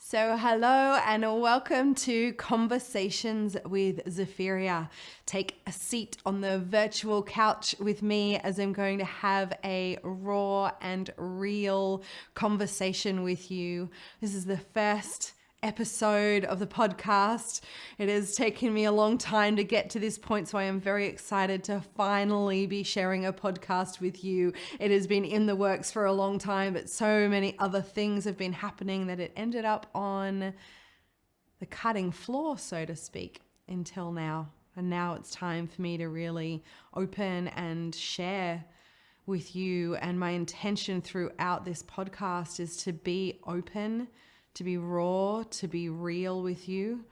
So hello and welcome to Conversations with Zapheria. Take a seat on the virtual couch with me as I'm going to have a raw and real conversation with you. This is the first episode of the podcast. It has taken me a long time to get to this point, so I am very excited to finally be sharing a podcast with you. It has been in the works for a long time, but so many other things have been happening that it ended up on the cutting floor, so to speak, until now. And now it's time for me to really open and share with you. And my intention throughout this podcast is to be open, to be raw, to be real with you,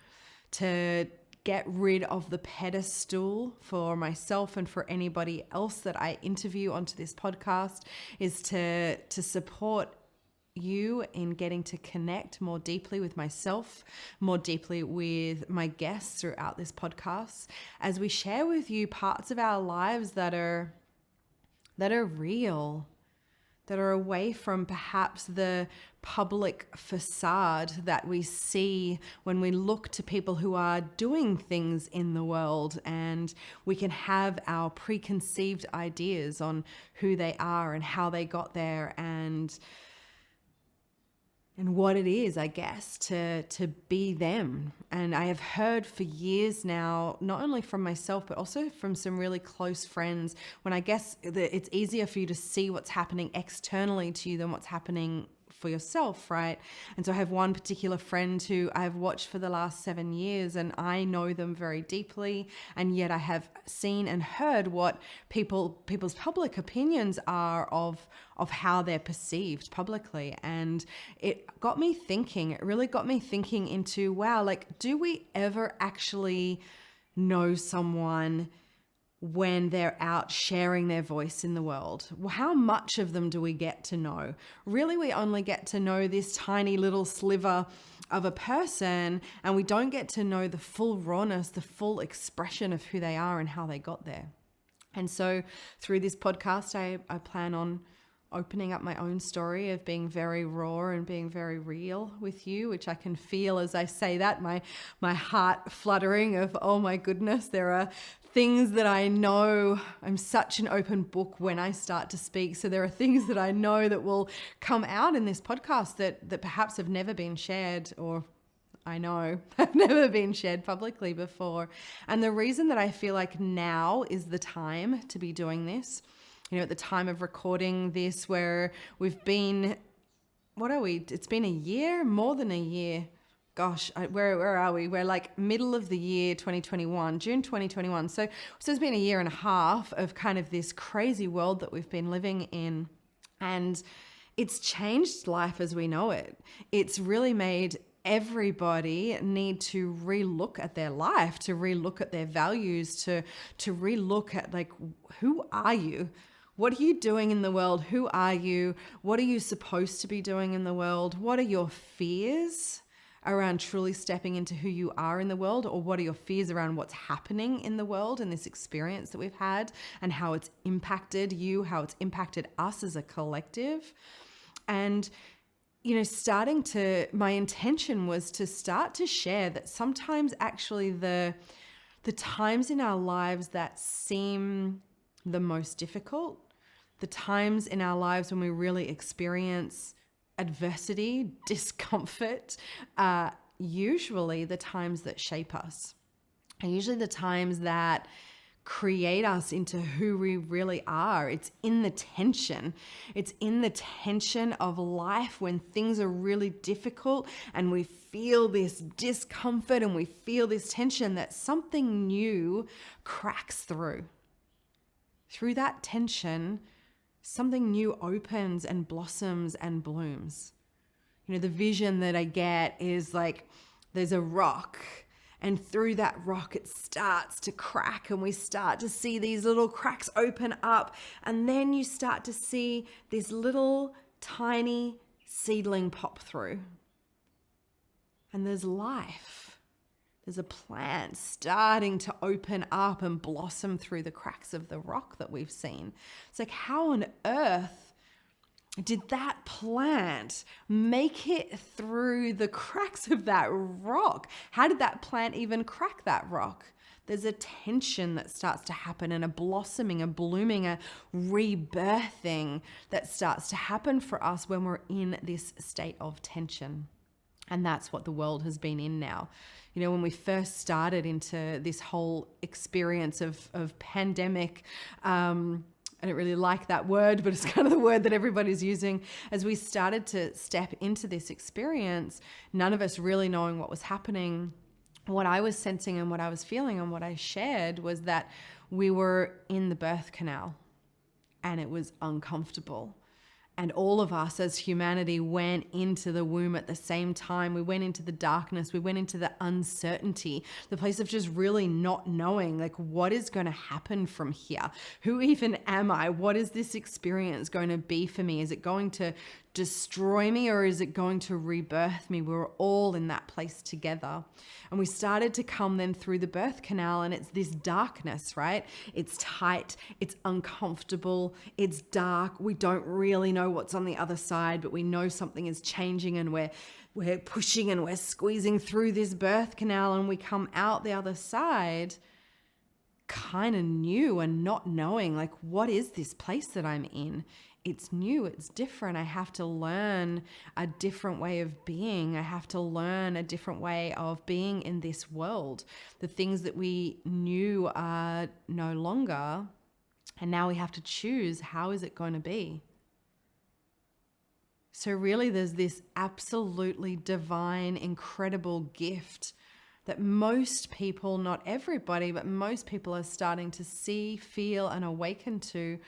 to get rid of the pedestal for myself and for anybody else that I interview onto this podcast, is to support you in getting to connect more deeply with myself, more deeply with my guests throughout this podcast, as we share with you parts of our lives that are real, that are away from perhaps the public facade that we see when we look to people who are doing things in the world, and we can have our preconceived ideas on who they are and how they got there and what it is, I guess, to be them. And I have heard for years now, not only from myself, but also from some really close friends, when I guess that it's easier for you to see what's happening externally to you than what's happening for yourself, right? And so I have one particular friend who I've watched for the last 7 years, and I know them very deeply, and yet I have seen and heard what people's public opinions are of how they're perceived publicly. And it really got me thinking into, wow, like, do we ever actually know someone when they're out sharing their voice in the world? Well, how much of them do we get to know? Really, we only get to know this tiny little sliver of a person, and we don't get to know the full rawness, the full expression of who they are and how they got there. And so through this podcast, I plan on opening up my own story of being very raw and being very real with you, which I can feel as I say that, my heart fluttering of, oh my goodness, there are things that I know. I'm such an open book when I start to speak. So there are things that I know that will come out in this podcast that perhaps have never been shared, or I know have never been shared publicly before. And the reason that I feel like now is the time to be doing this, at the time of recording this, where we've been, it's been a year, more than a year. Gosh, where are we? We're like middle of the year 2021, June 2021. So it's been a year and a half of kind of this crazy world that we've been living in. And it's changed life as we know it. It's really made everybody need to relook at their life, to relook at their values, to relook at, like, who are you? What are you doing in the world? Who are you? What are you supposed to be doing in the world? What are your fears around truly stepping into who you are in the world? Or what are your fears around what's happening in the world and this experience that we've had, and how it's impacted you, how it's impacted us as a collective? And my intention was to start to share that sometimes actually the times in our lives that seem the most difficult, the times in our lives when we really experience adversity, discomfort, are usually the times that shape us, are usually the times that create us into who we really are. It's in the tension. It's in the tension of life when things are really difficult and we feel this discomfort and we feel this tension, that something new cracks through. Through that tension, something new opens and blossoms and blooms. The vision that I get is like there's a rock, and through that rock it starts to crack, and we start to see these little cracks open up, and then you start to see this little tiny seedling pop through. And there's life. There's a plant starting to open up and blossom through the cracks of the rock that we've seen. It's like, how on earth did that plant make it through the cracks of that rock? How did that plant even crack that rock? There's a tension that starts to happen, and a blossoming, a blooming, a rebirthing that starts to happen for us when we're in this state of tension. And that's what the world has been in now. You know, when we first started into this whole experience of pandemic, I don't really like that word, but it's kind of the word that everybody's using. As we started to step into this experience, none of us really knowing what was happening, what I was sensing and what I was feeling and what I shared was that we were in the birth canal and it was uncomfortable. And all of us as humanity went into the womb at the same time. We went into the darkness. We went into the uncertainty, the place of just really not knowing, like, what is going to happen from here? Who even am I? What is this experience going to be for me? Is it going to destroy me or is it going to rebirth me? We were all in that place together. And we started to come then through the birth canal, and it's this darkness, right? It's tight, it's uncomfortable, it's dark. We don't really know what's on the other side, but we know something is changing, and we're pushing and we're squeezing through this birth canal, and we come out the other side kind of new and not knowing, like, what is this place that I'm in? It's new, it's different. I have to learn a different way of being. I have to learn a different way of being in this world. The things that we knew are no longer, and now we have to choose, how is it going to be? So really there's this absolutely divine, incredible gift that most people, not everybody, but most people are starting to see, feel, and awaken to,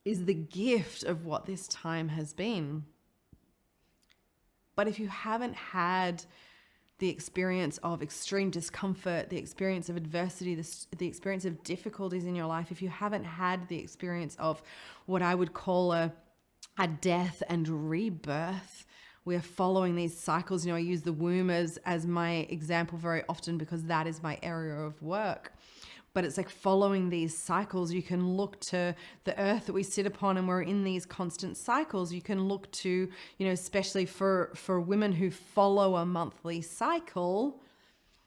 is the gift of what this time has been. But if you haven't had the experience of extreme discomfort, the experience of adversity, the experience of difficulties in your life, if you haven't had the experience of what I would call a death and rebirth, we're following these cycles. You know, I use the womb as my example very often because that is my area of work. But it's like following these cycles. You can look to the earth that we sit upon, and we're in these constant cycles. You can look to, you know, especially for women who follow a monthly cycle,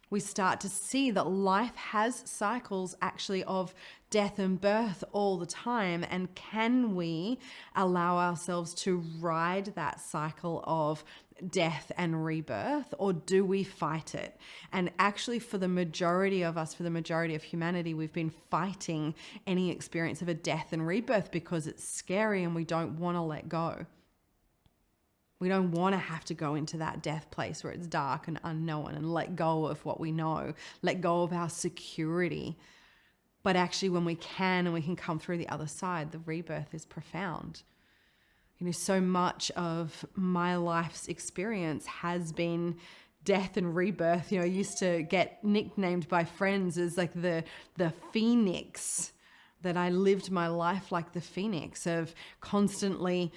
we start to see that life has cycles actually of death and birth all the time. And can we allow ourselves to ride that cycle of death and rebirth, or do we fight it? And actually, for the majority of us, for the majority of humanity, we've been fighting any experience of a death and rebirth because it's scary and we don't want to let go. We don't want to have to go into that death place where it's dark and unknown and let go of what we know, let go of our security. But actually, when we can and we can come through the other side, the rebirth is profound. You know, so much of my life's experience has been death and rebirth. You know, I used to get nicknamed by friends as like the phoenix, that I lived my life like the phoenix of constantly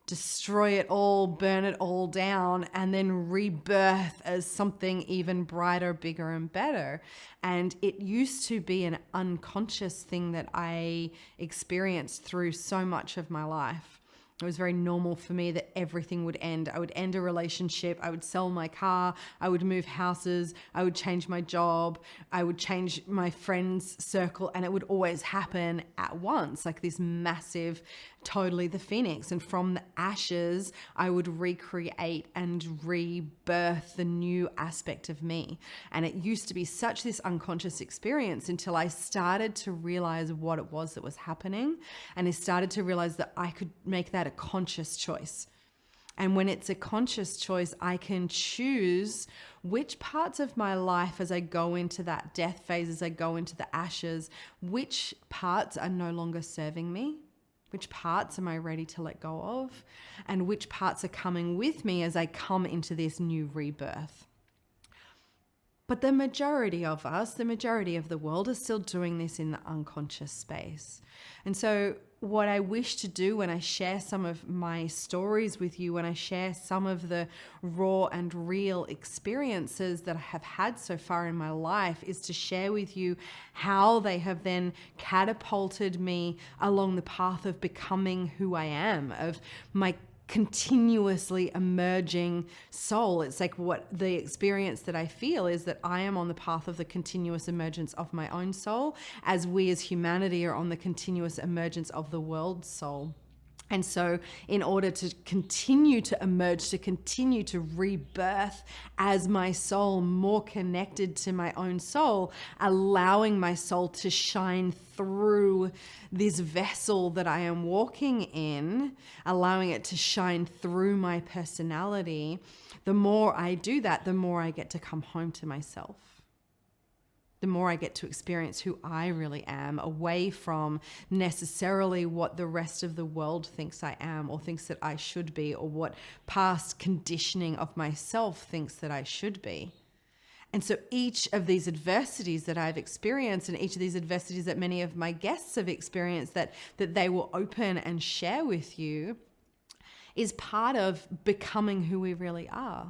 destroy it all, burn it all down, and then rebirth as something even brighter, bigger, and better. And it used to be an unconscious thing that I experienced through so much of my life. It was very normal for me that everything would end. I would end a relationship. I would sell my car. I would move houses. I would change my job. I would change my friends' circle. And it would always happen at once, like this massive, totally the phoenix. And from the ashes, I would recreate and rebirth the new aspect of me. And it used to be such this unconscious experience until I started to realize what it was that was happening. And I started to realize that I could make that a conscious choice. And when it's a conscious choice, I can choose which parts of my life as I go into that death phase, as I go into the ashes, which parts are no longer serving me, which parts am I ready to let go of, and which parts are coming with me as I come into this new rebirth. But the majority of us, the majority of the world, is still doing this in the unconscious space. And so what I wish to do when I share some of my stories with you, when I share some of the raw and real experiences that I have had so far in my life, is to share with you how they have then catapulted me along the path of becoming who I am, of my continuously emerging soul. It's like what the experience that I feel is that I am on the path of the continuous emergence of my own soul, as we as humanity are on the continuous emergence of the world's soul. And so in order to continue to emerge, to continue to rebirth as my soul, more connected to my own soul, allowing my soul to shine through this vessel that I am walking in, allowing it to shine through my personality, the more I do that, the more I get to come home to myself. The more I get to experience who I really am, away from necessarily what the rest of the world thinks I am or thinks that I should be, or what past conditioning of myself thinks that I should be. And so each of these adversities that I've experienced, and each of these adversities that many of my guests have experienced, that they will open and share with you, is part of becoming who we really are.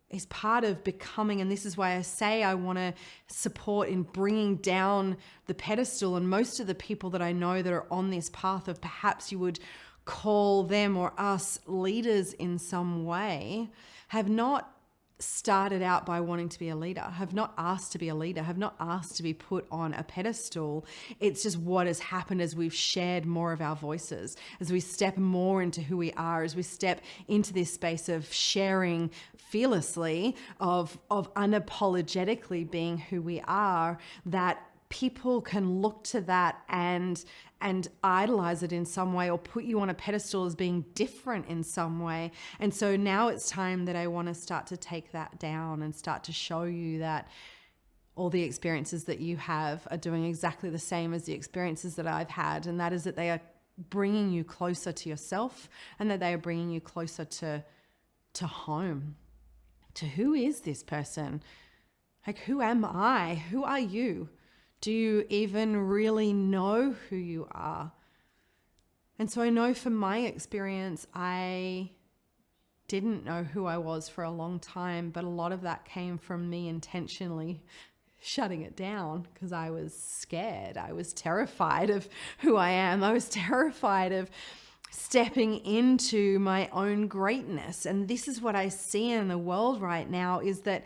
Is part of becoming, and this is why I say I want to support in bringing down the pedestal. And most of the people that I know that are on this path of, perhaps you would call them or us leaders in some way, have not started out by wanting to be a leader, have not asked to be a leader, have not asked to be put on a pedestal. It's just what has happened as we've shared more of our voices, as we step more into who we are, as we step into this space of sharing fearlessly, of unapologetically being who we are, that people can look to that and idolize it in some way, or put you on a pedestal as being different in some way. And so now it's time that I want to start to take that down and start to show you that all the experiences that you have are doing exactly the same as the experiences that I've had. And that is that they are bringing you closer to yourself, and that they are bringing you closer to home, to who is this person? Like, who am I? Who are you? Do you even really know who you are? And so I know from my experience, I didn't know who I was for a long time, but a lot of that came from me intentionally shutting it down, because I was scared. I was terrified of who I am. I was terrified of stepping into my own greatness. And this is what I see in the world right now, is that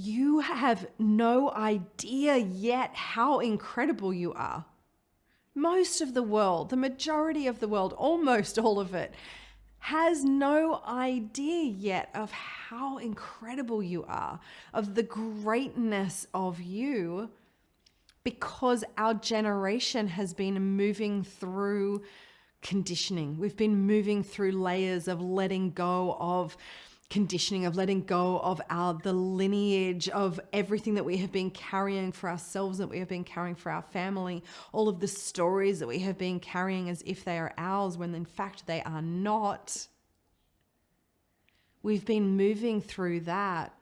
you have no idea yet how incredible you are. Most of the world, the majority of the world, almost all of it, has no idea yet of how incredible you are, of the greatness of you, because our generation has been moving through conditioning. We've been moving through layers of letting go of conditioning, of letting go of the lineage of everything that we have been carrying for ourselves, that we have been carrying for our family, all of the stories that we have been carrying as if they are ours, when in fact they are not. We've been moving through that.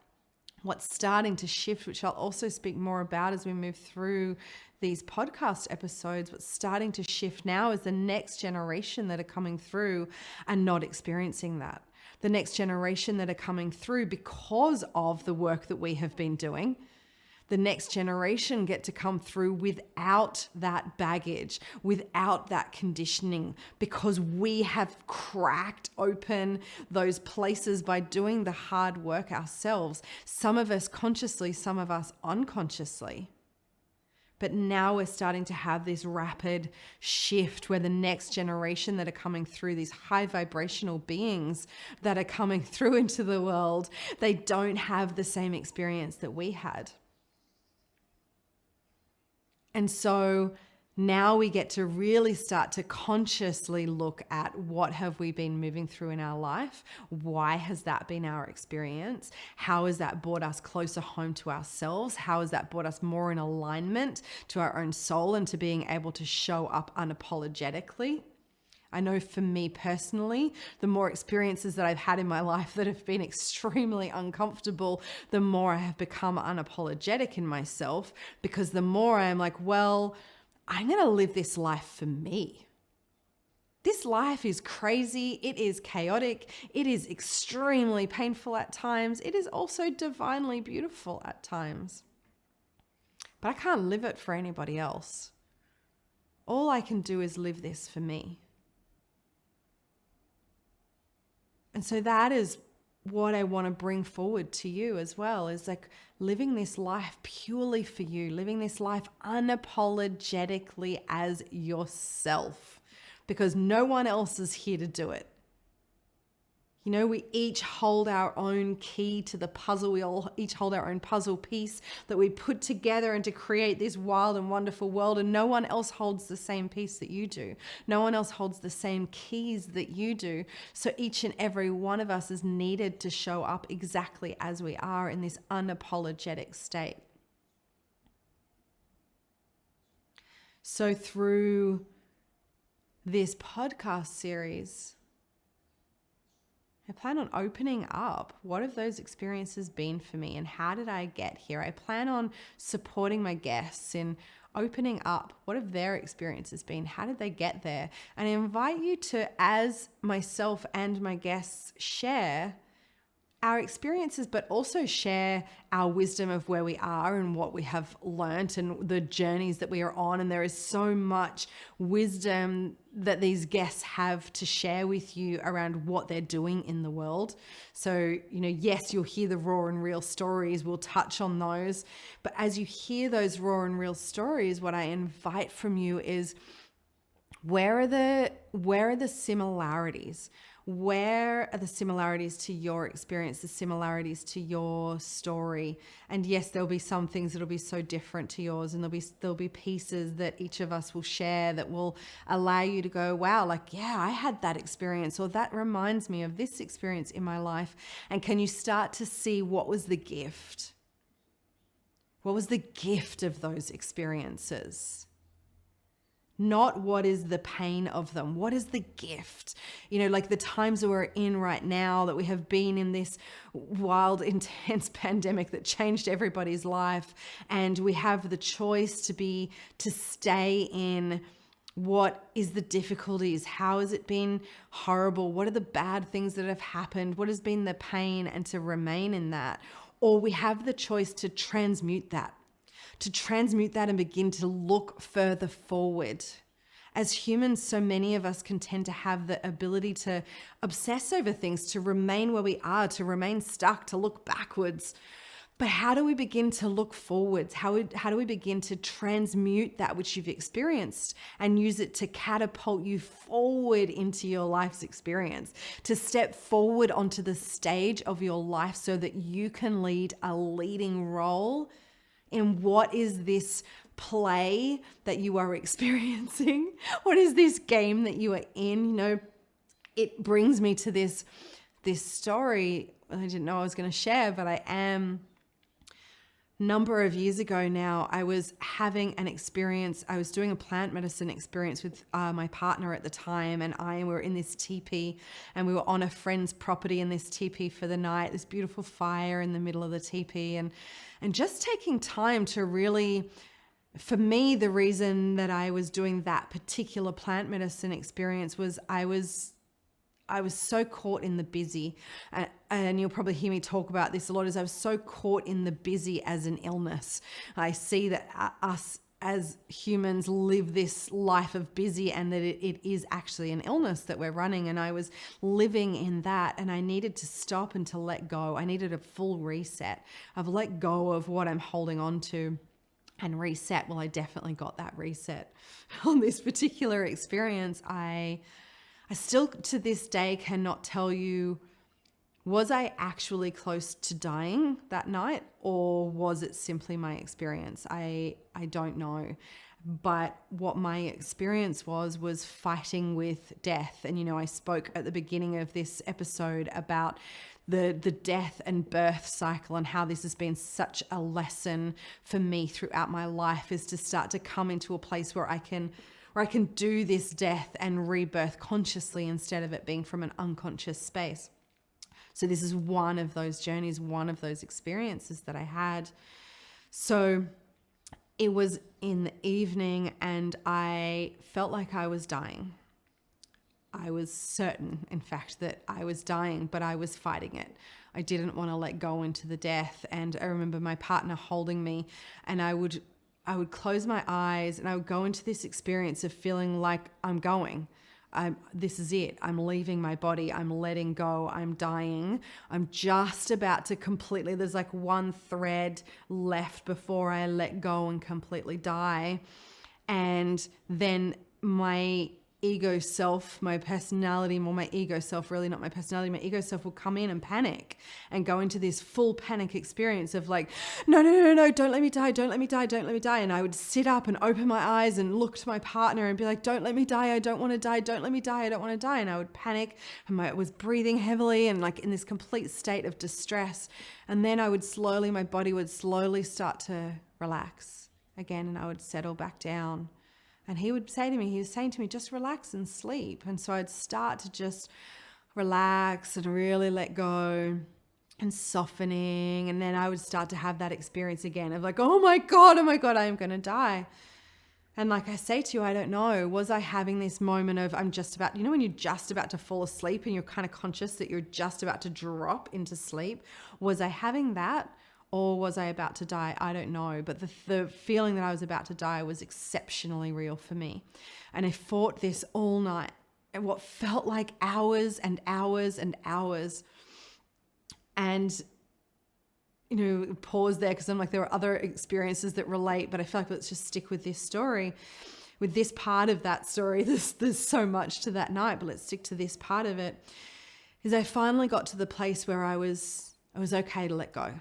What's starting to shift, which I'll also speak more about as we move through these podcast episodes, what's starting to shift now is the next generation that are coming through and not experiencing that. The next generation that are coming through because of the work that we have been doing. The next generation get to come through without that baggage, without that conditioning, because we have cracked open those places by doing the hard work ourselves. Some of us consciously, some of us unconsciously. But now we're starting to have this rapid shift where the next generation that are coming through, these high vibrational beings that are coming through into the world, they don't have the same experience that we had. And so now we get to really start to consciously look at what have we been moving through in our life? Why has that been our experience? How has that brought us closer home to ourselves? How has that brought us more in alignment to our own soul and to being able to show up unapologetically? I know for me personally, the more experiences that I've had in my life that have been extremely uncomfortable, the more I have become unapologetic in myself, because the more I'm like, well, I'm going to live this life for me. This life is crazy. It is chaotic. It is extremely painful at times. It is also divinely beautiful at times. But I can't live it for anybody else. All I can do is live this for me. And so that is what I want to bring forward to you as well, is like living this life purely for you, living this life unapologetically as yourself, because no one else is here to do it. You know, we each hold our own key to the puzzle. We all each hold our own puzzle piece that we put together and to create this wild and wonderful world. And no one else holds the same piece that you do. No one else holds the same keys that you do. So each and every one of us is needed to show up exactly as we are in this unapologetic state. So through this podcast series, I plan on opening up what have those experiences been for me and how did I get here? I plan on supporting my guests in opening up what have their experiences been? How did they get there? And I invite you to, as myself and my guests share our experiences, but also share our wisdom of where we are and what we have learnt and the journeys that we are on. And there is so much wisdom that these guests have to share with you around what they're doing in the world. So, you know, yes, you'll hear the raw and real stories. We'll touch on those. But as you hear those raw and real stories, what I invite from you is, where are the similarities? Where are the similarities to your experience, the similarities to your story? And yes, there'll be some things that'll be so different to yours, and there'll be pieces that each of us will share that will allow you to go, wow, like, yeah, I had that experience, or that reminds me of this experience in my life. And can you start to see what was the gift? What was the gift of those experiences? Not what is the pain of them. What is the gift? You know, like the times that we're in right now, that we have been in this wild, intense pandemic that changed everybody's life. And we have the choice to stay in what is the difficulties? How has it been horrible? What are the bad things that have happened? What has been the pain? And to remain in that. Or we have the choice to transmute that and begin to look further forward. As humans, so many of us can tend to have the ability to obsess over things, to remain where we are, to remain stuck, to look backwards. But how do we begin to look forwards? How do we begin to transmute that which you've experienced and use it to catapult you forward into your life's experience, to step forward onto the stage of your life so that you can lead a leading role in what is this play that you are experiencing? What is this game that you are in? You know, it brings me to this story I didn't know I was going to share, but I am. Number of years ago now, I was having an experience. I was doing a plant medicine experience with my partner at the time, and we were in this teepee, and we were on a friend's property in this teepee for the night, this beautiful fire in the middle of the teepee, and just taking time to really, for me, the reason that I was doing that particular plant medicine experience was I was so caught in the busy, and you'll probably hear me talk about this a lot, is I was so caught in the busy as an illness. I see that us as humans live this life of busy, and that it is actually an illness that we're running. And I was living in that, and I needed to stop and to let go. I needed a full reset. I've let go of what I'm holding on to and reset. Well, I definitely got that reset on this particular experience. I still to this day cannot tell you, was I actually close to dying that night, or was it simply my experience? I don't know. But what my experience was fighting with death. And, you know, I spoke at the beginning of this episode about the death and birth cycle, and how this has been such a lesson for me throughout my life, is to start to come into a place where where I can do this death and rebirth consciously instead of it being from an unconscious space. So this is one of those journeys, one of those experiences that I had. So it was in the evening and I felt like I was dying. I was certain, in fact, that I was dying, but I was fighting it. I didn't want to let go into the death. And I remember my partner holding me, and I would close my eyes and I would go into this experience of feeling like I'm going. This is it. I'm leaving my body. I'm letting go. I'm dying. I'm just about to completely, there's like one thread left before I let go and completely die. And then my ego self, my personality, more my ego self, really not my personality, my ego self will come in and panic and go into this full panic experience of like, no, don't let me die, don't let me die, don't let me die. And I would sit up and open my eyes and look to my partner and be like, don't let me die, I don't want to die, don't let me die, I don't want to die. And I would panic and I was breathing heavily and like in this complete state of distress. And then my body would slowly start to relax again and I would settle back down. And he was saying to me, just relax and sleep. And so I'd start to just relax and really let go and softening. And then I would start to have that experience again of like, oh my God, I am going to die. And like I say to you, I don't know, was I having this moment of I'm just about, when you're just about to fall asleep and you're kind of conscious that you're just about to drop into sleep? Was I having that? Or was I about to die? I don't know. But the feeling that I was about to die was exceptionally real for me. And I fought this all night. And what felt like hours and hours and hours. And, pause there because I'm like, there were other experiences that relate. But I feel like let's just stick with this story. With this part of that story, there's so much to that night. But let's stick to this part of it. Is I finally got to the place where I was okay to let go.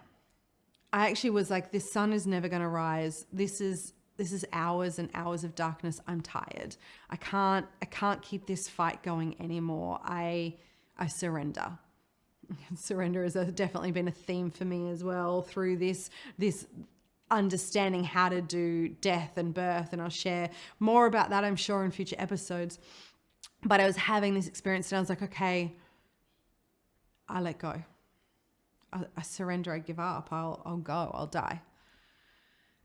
I actually was like, this sun is never going to rise. This is hours and hours of darkness. I'm tired. I can't keep this fight going anymore. I surrender. Surrender has definitely been a theme for me as well through this understanding how to do death and birth. And I'll share more about that, I'm sure, in future episodes. But I was having this experience and I was like, okay, I let go. I surrender, I give up, I'll go, I'll die.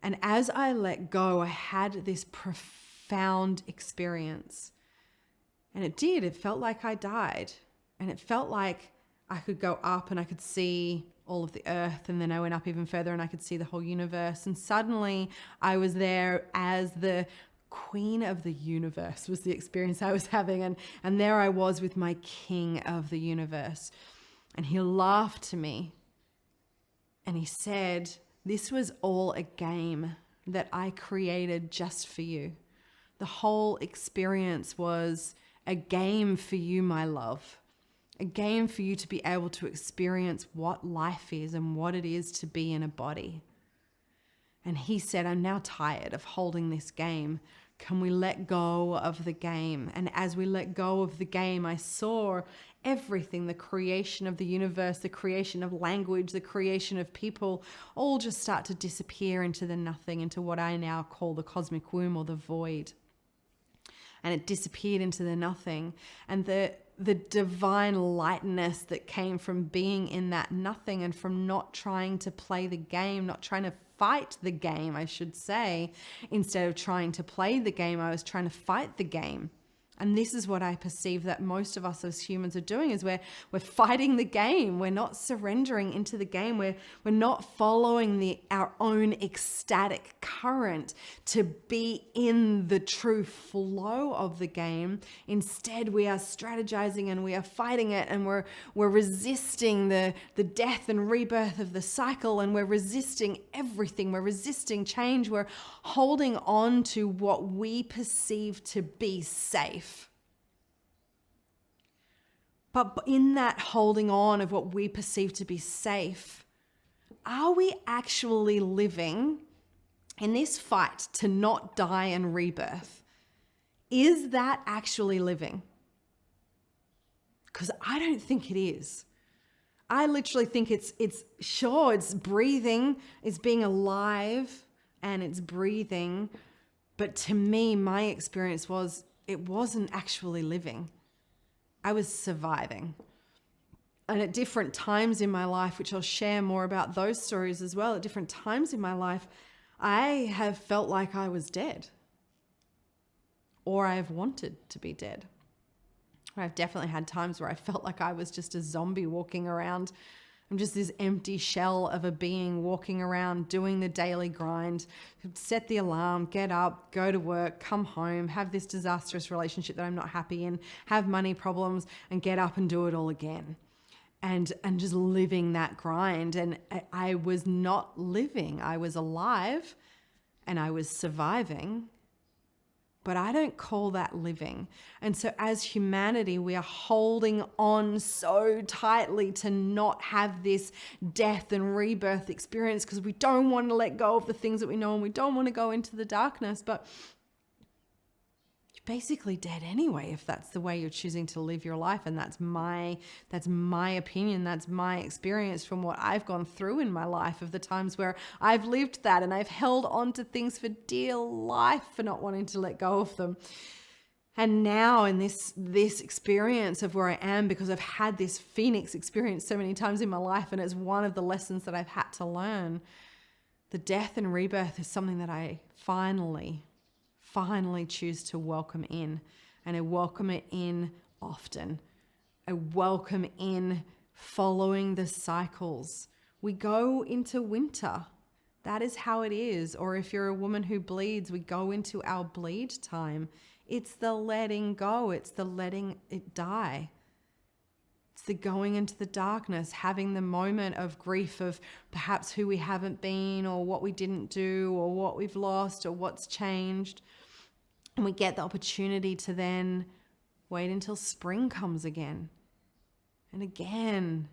And as I let go, I had this profound experience. And it felt like I died. And it felt like I could go up and I could see all of the earth. And then I went up even further and I could see the whole universe. And suddenly I was there as the queen of the universe was the experience I was having. And there I was with my king of the universe. And he laughed to me. And he said, this was all a game that I created just for you. The whole experience was a game for you, my love. A game for you to be able to experience what life is and what it is to be in a body. And he said, I'm now tired of holding this game. Can we let go of the game? And as we let go of the game, I saw everything, the creation of the universe, the creation of language, the creation of people, all just start to disappear into the nothing, into what I now call the cosmic womb or the void. And it disappeared into the nothing. And the divine lightness that came from being in that nothing and from not trying to play the game, not trying to fight the game, I should say. Instead of trying to play the game, I was trying to fight the game. And this is what I perceive that most of us as humans are doing, is we're fighting the game. We're not surrendering into the game. We're not following our own ecstatic current to be in the true flow of the game. Instead, we are strategizing and we are fighting it, and we're resisting the death and rebirth of the cycle, and we're resisting everything. We're resisting change. We're holding on to what we perceive to be safe. But in that holding on of what we perceive to be safe, are we actually living in this fight to not die and rebirth? Is that actually living? Because I don't think it is. I literally think it's breathing, it's being alive and it's breathing, But to me, my experience was it wasn't actually living. I was surviving. And at different times in my life, which I'll share more about those stories as well, at different times in my life, I have felt like I was dead, or I've wanted to be dead. I've definitely had times where I felt like I was just a zombie walking around. I'm just this empty shell of a being walking around doing the daily grind, set the alarm, get up, go to work, come home, have this disastrous relationship that I'm not happy in, have money problems, and get up and do it all again. And just living that grind. And I was not living. I was alive and I was surviving, but I don't call that living. And so as humanity, we are holding on so tightly to not have this death and rebirth experience because we don't want to let go of the things that we know and we don't want to go into the darkness. But you're basically dead anyway if that's the way you're choosing to live your life. And that's my opinion. That's my experience from what I've gone through in my life, of the times where I've lived that and I've held on to things for dear life for not wanting to let go of them. And now in this experience of where I am, because I've had this Phoenix experience so many times in my life, and it's one of the lessons that I've had to learn, the death and rebirth is something that I finally choose to welcome in. And I welcome it in often. I welcome in following the cycles. We go into winter. That is how it is. Or if you're a woman who bleeds, we go into our bleed time. It's the letting go. It's the letting it die. It's the going into the darkness, having the moment of grief of perhaps who we haven't been, or what we didn't do, or what we've lost, or what's changed. And we get the opportunity to then wait until spring comes again. And again,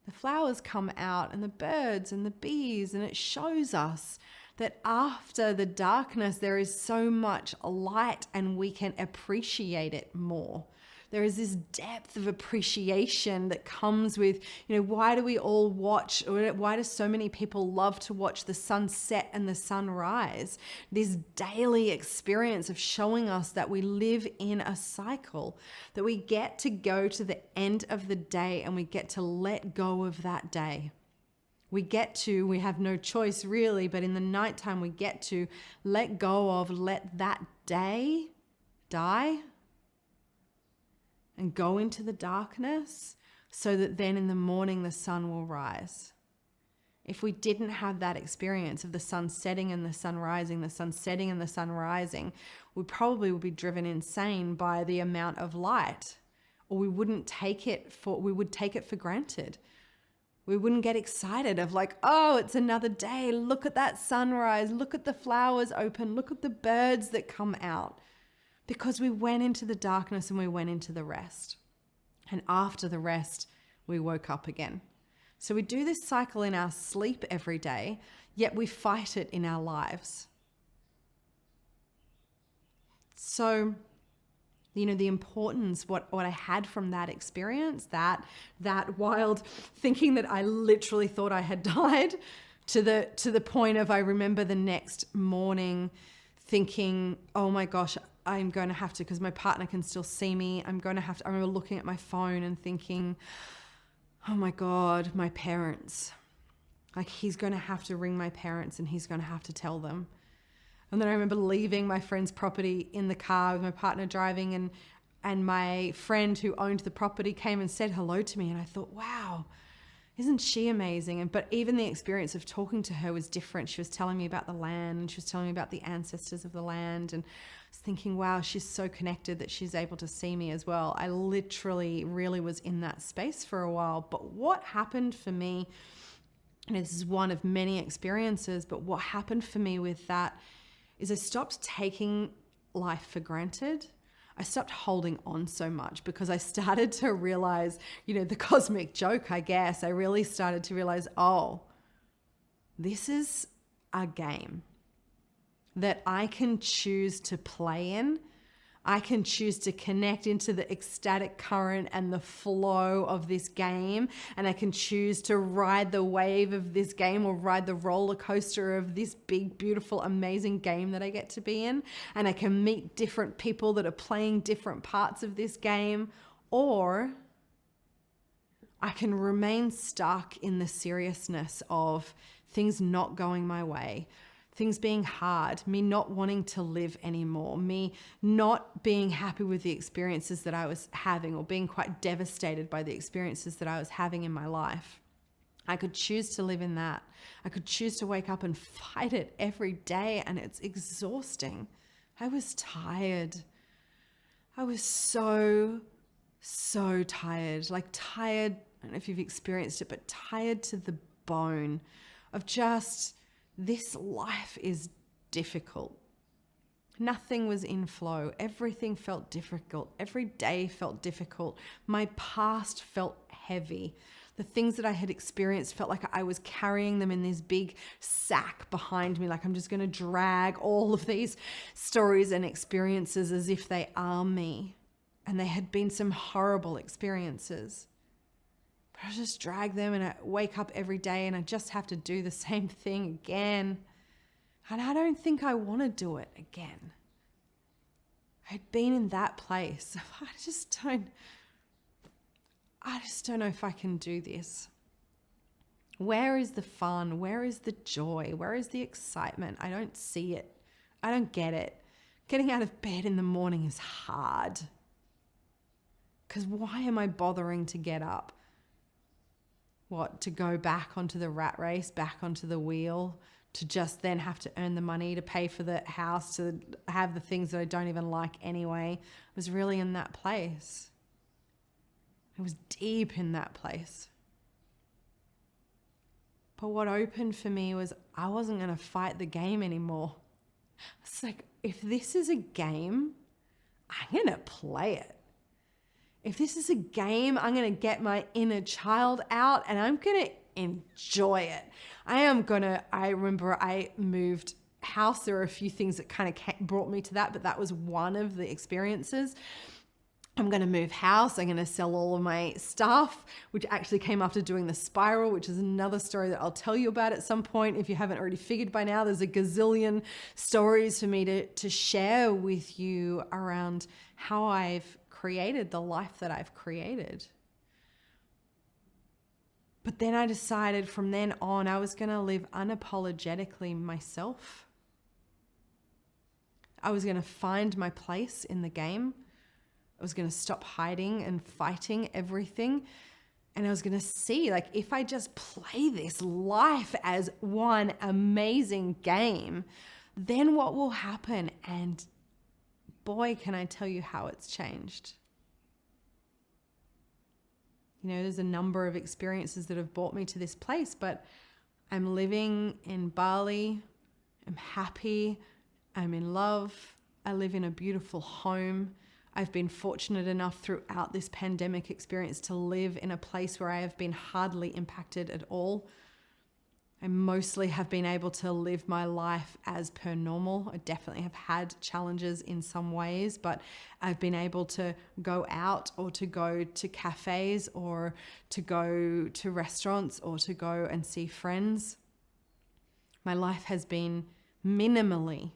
the flowers come out and the birds and the bees, and it shows us that after the darkness, there is so much light and we can appreciate it more. There is this depth of appreciation that comes with, why do we all watch, or why do so many people love to watch the sunset and the sunrise? This daily experience of showing us that we live in a cycle, that we get to go to the end of the day and we get to let go of that day. We have no choice really, but in the nighttime we get to let that day die and go into the darkness, so that then in the morning the sun will rise. If we didn't have that experience of the sun setting and the sun rising, the sun setting and the sun rising, we probably would be driven insane by the amount of light, or we would take it for granted. We wouldn't get excited of like, oh, it's another day. Look at that sunrise. Look at the flowers open. Look at the birds that come out. Because we went into the darkness and we went into the rest. And after the rest, we woke up again. So we do this cycle in our sleep every day, yet we fight it in our lives. So, the importance, what I had from that experience, that wild thinking that I literally thought I had died, to the point of, I remember the next morning thinking, oh my gosh, I'm going to have to, because my partner can still see me. I remember looking at my phone and thinking, oh my God, my parents. Like, he's going to have to ring my parents and he's going to have to tell them. And then I remember leaving my friend's property in the car with my partner driving, and my friend who owned the property came and said hello to me. And I thought, wow, isn't she amazing? But even the experience of talking to her was different. She was telling me about the land, and she was telling me about the ancestors of the land. And I was thinking, wow, she's so connected that she's able to see me as well. I literally really was in that space for a while. But what happened for me, and this is one of many experiences, but what happened for me with that is I stopped taking life for granted. I stopped holding on so much, because I started to realize, the cosmic joke, I guess. I really started to realize, oh, this is a game that I can choose to play in. I can choose to connect into the ecstatic current and the flow of this game. And I can choose to ride the wave of this game or ride the roller coaster of this big, beautiful, amazing game that I get to be in. And I can meet different people that are playing different parts of this game. Or I can remain stuck in the seriousness of things not going my way, things being hard, me not wanting to live anymore, me not being happy with the experiences that I was having, or being quite devastated by the experiences that I was having in my life. I could choose to live in that. I could choose to wake up and fight it every day, and it's exhausting. I was tired. I was so tired, like tired. I don't know if you've experienced it, but tired to the bone of just, this life is difficult. Nothing was in flow. Everything felt difficult. Every day felt difficult. My past felt heavy. The things that I had experienced felt like I was carrying them in this big sack behind me. Like I'm just going to drag all of these stories and experiences as if they are me. And they had been some horrible experiences. But I just drag them, and I wake up every day and I just have to do the same thing again. And I don't think I want to do it again. I'd been in that place. I just don't know if I can do this. Where is the fun? Where is the joy? Where is the excitement? I don't see it. I don't get it. Getting out of bed in the morning is hard. Because why am I bothering to get up? What, to go back onto the rat race, back onto the wheel, to just then have to earn the money to pay for the house, to have the things that I don't even like anyway? I was really in that place. I was deep in that place. But what opened for me was I wasn't going to fight the game anymore. It's like, if this is a game, I'm going to play it. If this is a game, I'm going to get my inner child out and I'm going to enjoy it. I remember I moved house. There were a few things that kind of brought me to that, but that was one of the experiences. I'm going to move house. I'm going to sell all of my stuff, which actually came after doing the spiral, which is another story that I'll tell you about at some point. If you haven't already figured by now, there's a gazillion stories for me to share with you around how I've created the life that I've created. But then I decided from then on, I was going to live unapologetically myself. I was going to find my place in the game. I was going to stop hiding and fighting everything. And I was going to see, like, if I just play this life as one amazing game, then what will happen? And boy, can I tell you how it's changed. You know, there's a number of experiences that have brought me to this place, but I'm living in Bali. I'm happy. I'm in love. I live in a beautiful home. I've been fortunate enough throughout this pandemic experience to live in a place where I have been hardly impacted at all. I mostly have been able to live my life as per normal. I definitely have had challenges in some ways, but I've been able to go out or to go to cafes or to go to restaurants or to go and see friends. My life has been minimally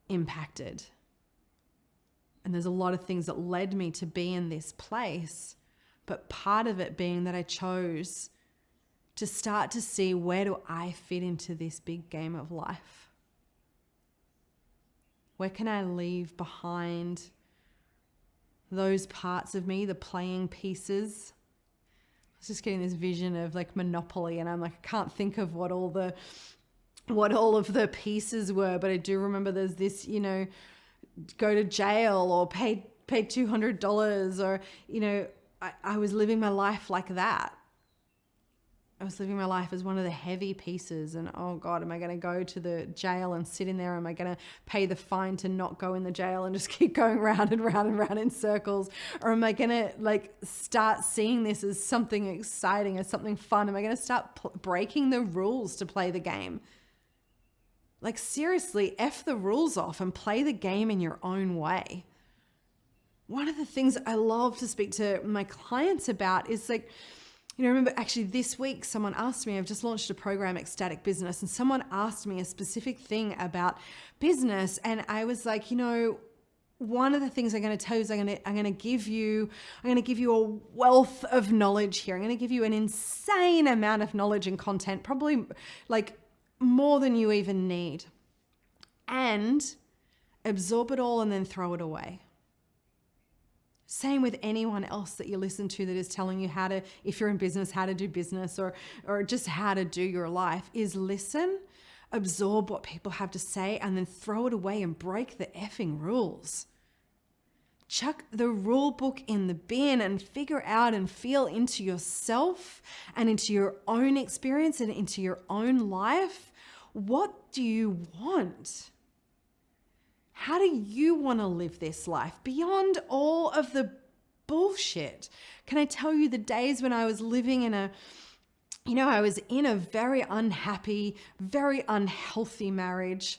impacted. And there's a lot of things that led me to be in this place, but part of it being that I chose to start to see, where do I fit into this big game of life? Where can I leave behind those parts of me, the playing pieces? I was just getting this vision of like Monopoly, and I'm like, I can't think of what all of the pieces were, but I do remember there's this, you know, go to jail or pay $200, or, you know, I was living my life like that. I was living my life as one of the heavy pieces, and oh God, am I going to go to the jail and sit in there? Am I going to pay the fine to not go in the jail and just keep going round and round and round in circles? Or am I going to like start seeing this as something exciting, as something fun? Am I going to start breaking the rules to play the game? Like seriously, F the rules off and play the game in your own way. One of the things I love to speak to my clients about is like, remember actually this week someone asked me, I've just launched a program, Ecstatic Business, and someone asked me a specific thing about business. And I was like, one of the things I'm going to tell you is I'm going to give you a wealth of knowledge here. I'm going to give you an insane amount of knowledge and content, probably like more than you even need, and absorb it all and then throw it away. Same with anyone else that you listen to that is telling you how to, if you're in business, how to do business or just how to do your life, is listen, absorb what people have to say, and then throw it away and break the effing rules. Chuck the rule book in the bin and figure out and feel into yourself and into your own experience and into your own life. What do you want? How do you want to live this life beyond all of the bullshit? Can I tell you the days when I was living in I was in a very unhappy, very unhealthy marriage,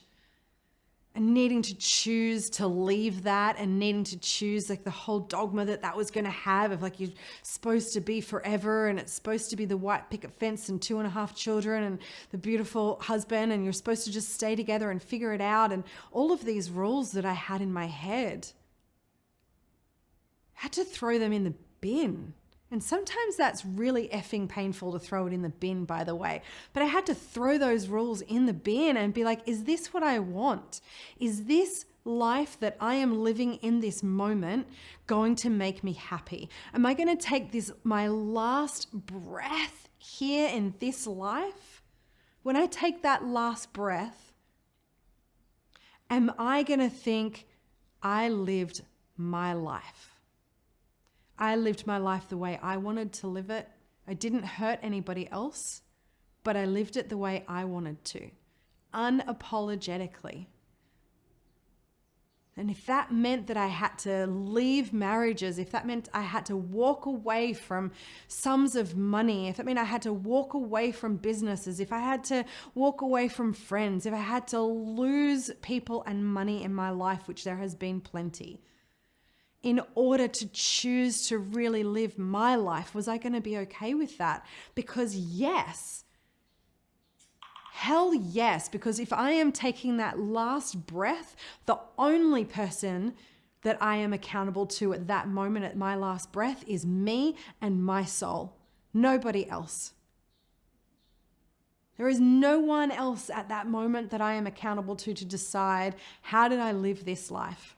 and needing to choose to leave that and needing to choose like the whole dogma that was going to have of like you're supposed to be forever and it's supposed to be the white picket fence and 2.5 children and the beautiful husband and you're supposed to just stay together and figure it out, and all of these rules that I had in my head. I had to throw them in the bin. And sometimes that's really effing painful to throw it in the bin, by the way. But I had to throw those rules in the bin and be like, is this what I want? Is this life that I am living in this moment going to make me happy? Am I going to take my last breath here in this life? When I take that last breath, am I going to think I lived my life? I lived my life the way I wanted to live it. I didn't hurt anybody else, but I lived it the way I wanted to, unapologetically. And if that meant that I had to leave marriages, if that meant I had to walk away from sums of money, if that meant I had to walk away from businesses, if I had to walk away from friends, if I had to lose people and money in my life, which there has been plenty, in order to choose to really live my life, was I going to be okay with that? Because yes, hell yes, because if I am taking that last breath, the only person that I am accountable to at that moment, at my last breath, is me and my soul, nobody else. There is no one else at that moment that I am accountable to decide, how did I live this life?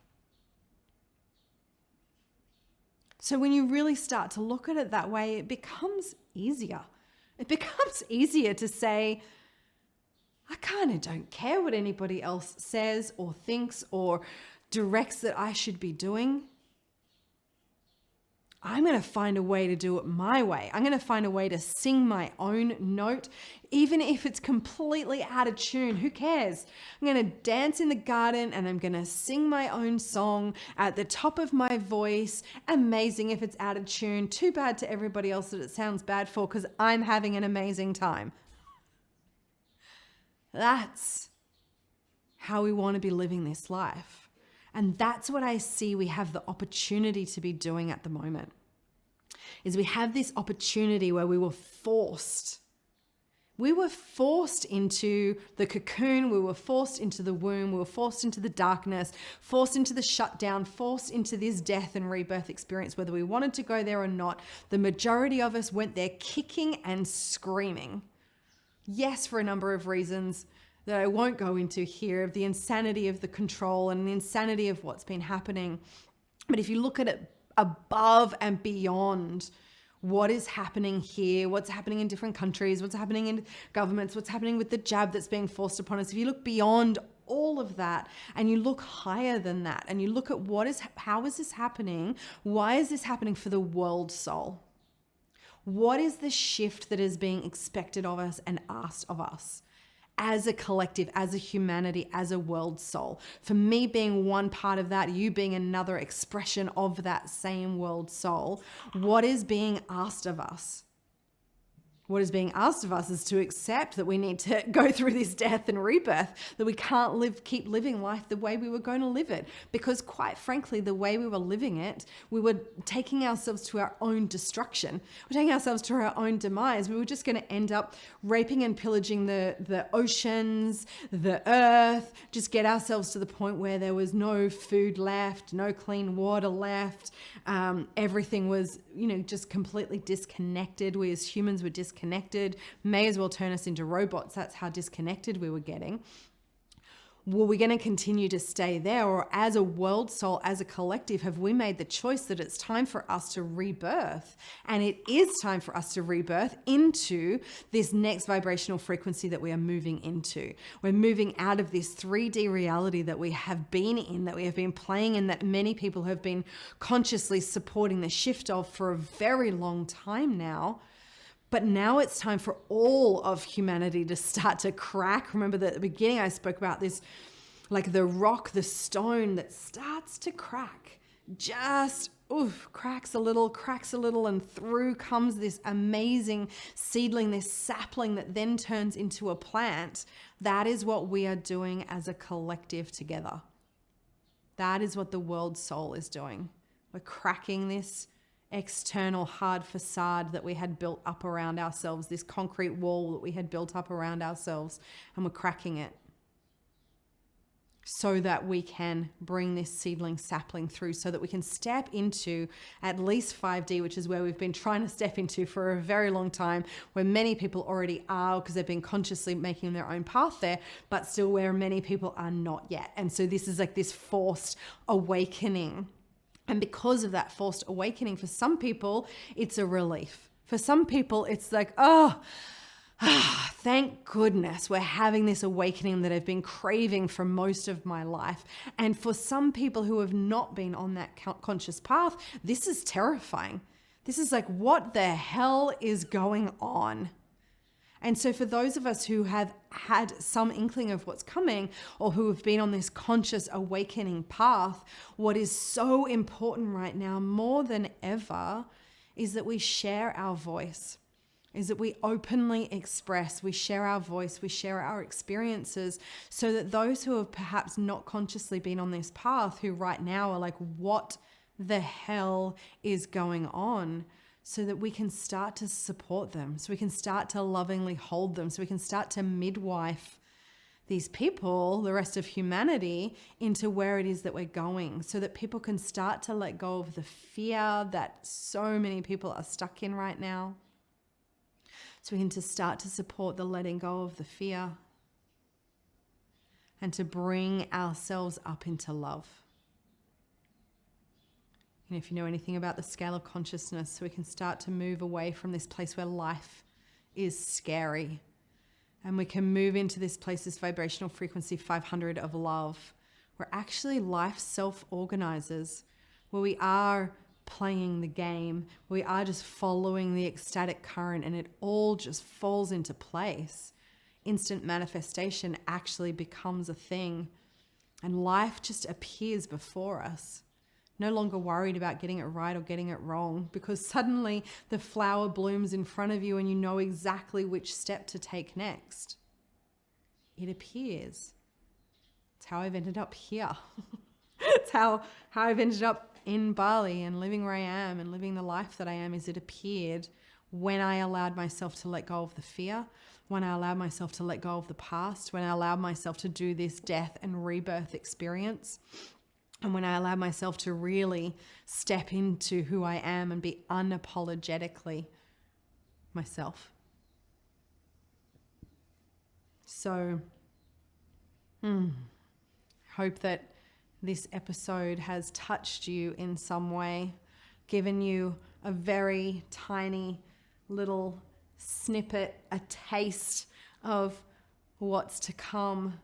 So when you really start to look at it that way, it becomes easier. It becomes easier to say, I kind of don't care what anybody else says or thinks or directs that I should be doing. I'm going to find a way to do it my way. I'm going to find a way to sing my own note, even if it's completely out of tune. Who cares? I'm going to dance in the garden and I'm going to sing my own song at the top of my voice. Amazing if it's out of tune. Too bad to everybody else that it sounds bad for, because I'm having an amazing time. That's how we want to be living this life. And that's what I see we have the opportunity to be doing at the moment, is we have this opportunity where we were forced into the cocoon, we were forced into the womb, we were forced into the darkness, forced into the shutdown, forced into this death and rebirth experience, whether we wanted to go there or not. The majority of us went there kicking and screaming. Yes, for a number of reasons that I won't go into here, of the insanity of the control and the insanity of what's been happening. But if you look at it above and beyond what is happening here, what's happening in different countries, what's happening in governments, what's happening with the jab that's being forced upon us, if you look beyond all of that and you look higher than that and you look at how is this happening? Why is this happening for the world soul? What is the shift that is being expected of us and asked of us as a collective, as a humanity, as a world soul? For me being one part of that, you being another expression of that same world soul, what is being asked of us? What is being asked of us is to accept that we need to go through this death and rebirth, that we can't keep living life the way we were going to live it. Because quite frankly, the way we were living it, we were taking ourselves to our own destruction. We're taking ourselves to our own demise. We were just going to end up raping and pillaging the oceans, the earth, just get ourselves to the point where there was no food left, no clean water left. Everything was, just completely disconnected. We as humans were disconnected, may as well turn us into robots. That's how disconnected we were getting. Were we going to continue to stay there? Or as a world soul, as a collective, have we made the choice that it's time for us to rebirth? And it is time for us to rebirth into this next vibrational frequency that we are moving into. We're moving out of this 3D reality that we have been in, that we have been playing in, that many people have been consciously supporting the shift of for a very long time now. But now it's time for all of humanity to start to crack. Remember that at the beginning I spoke about this, like the rock, the stone that starts to crack. Just cracks a little, and through comes this amazing seedling, this sapling that then turns into a plant. That is what we are doing as a collective together. That is what the world soul is doing. We're cracking this external hard facade that we had built up around ourselves, this concrete wall that we had built up around ourselves, and we're cracking it so that we can bring this seedling sapling through, so that we can step into at least 5D, which is where we've been trying to step into for a very long time, where many people already are because they've been consciously making their own path there, but still where many people are not yet. And so this is like this forced awakening. And because of that forced awakening, for some people, it's a relief. For some people, it's like, thank goodness we're having this awakening that I've been craving for most of my life. And for some people who have not been on that conscious path, this is terrifying. This is like, what the hell is going on? And so for those of us who have had some inkling of what's coming, or who have been on this conscious awakening path, what is so important right now more than ever is that we share our voice, is that we openly express, we share our voice, we share our experiences, so that those who have perhaps not consciously been on this path, who right now are like, what the hell is going on? So that we can start to support them, so we can start to lovingly hold them, so we can start to midwife these people, the rest of humanity, into where it is that we're going, so that people can start to let go of the fear that so many people are stuck in right now. So we can just start to support the letting go of the fear and to bring ourselves up into love. And if you know anything about the scale of consciousness, so we can start to move away from this place where life is scary. And we can move into this place, this vibrational frequency 500 of love, where actually life self-organizes, where we are playing the game, where we are just following the ecstatic current, and it all just falls into place. Instant manifestation actually becomes a thing, and life just appears before us. No longer worried about getting it right or getting it wrong, because suddenly the flower blooms in front of you and you know exactly which step to take next. It appears. It's how I've ended up here. It's how I've ended up in Bali and living where I am and living the life that I am, is it appeared when I allowed myself to let go of the fear, when I allowed myself to let go of the past, when I allowed myself to do this death and rebirth experience. And when I allow myself to really step into who I am and be unapologetically myself. So, hope that this episode has touched you in some way, given you a very tiny little snippet, a taste of what's to come.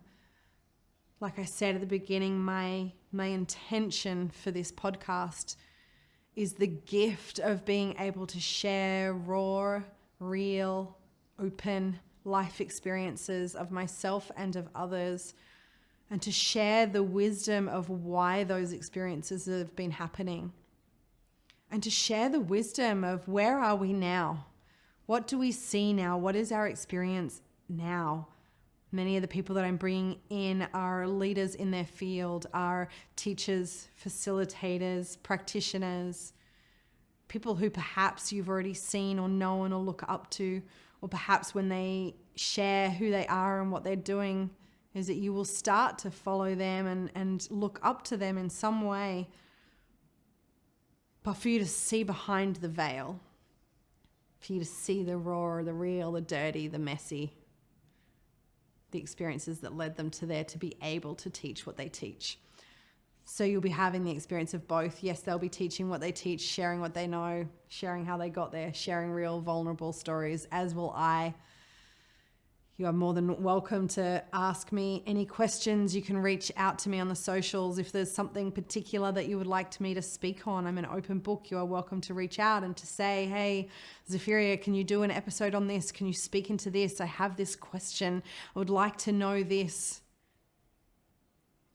Like I said at the beginning, my intention for this podcast is the gift of being able to share raw, real, open life experiences of myself and of others, and to share the wisdom of why those experiences have been happening, and to share the wisdom of where are we now? What do we see now? What is our experience now? Many of the people that I'm bringing in are leaders in their field, are teachers, facilitators, practitioners, people who perhaps you've already seen or known or look up to, or perhaps when they share who they are and what they're doing, is that you will start to follow them and look up to them in some way, but for you to see behind the veil, for you to see the raw, the real, the dirty, the messy, the experiences that led them to there to be able to teach what they teach. So you'll be having the experience of both. Yes, they'll be teaching what they teach, sharing what they know, sharing how they got there, sharing real vulnerable stories, as will I. You are more than welcome to ask me any questions. You can reach out to me on the socials. If there's something particular that you would like me to speak on, I'm an open book. You are welcome to reach out and to say, hey, Zapheria, can you do an episode on this? Can you speak into this? I have this question. I would like to know this.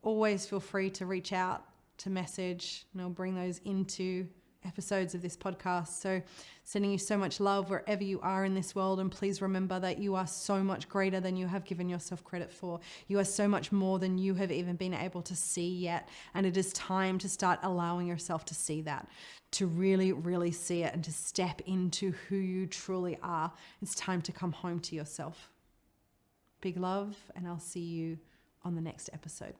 Always feel free to reach out, to message, and I'll bring those into episodes of this podcast. So sending you so much love wherever you are in this world, and please remember that you are so much greater than you have given yourself credit for. You are so much more than you have even been able to see yet, and it is time to start allowing yourself to see that, to really, really see it, and to step into who you truly are. It's time to come home to yourself. Big love, and I'll see you on the next episode.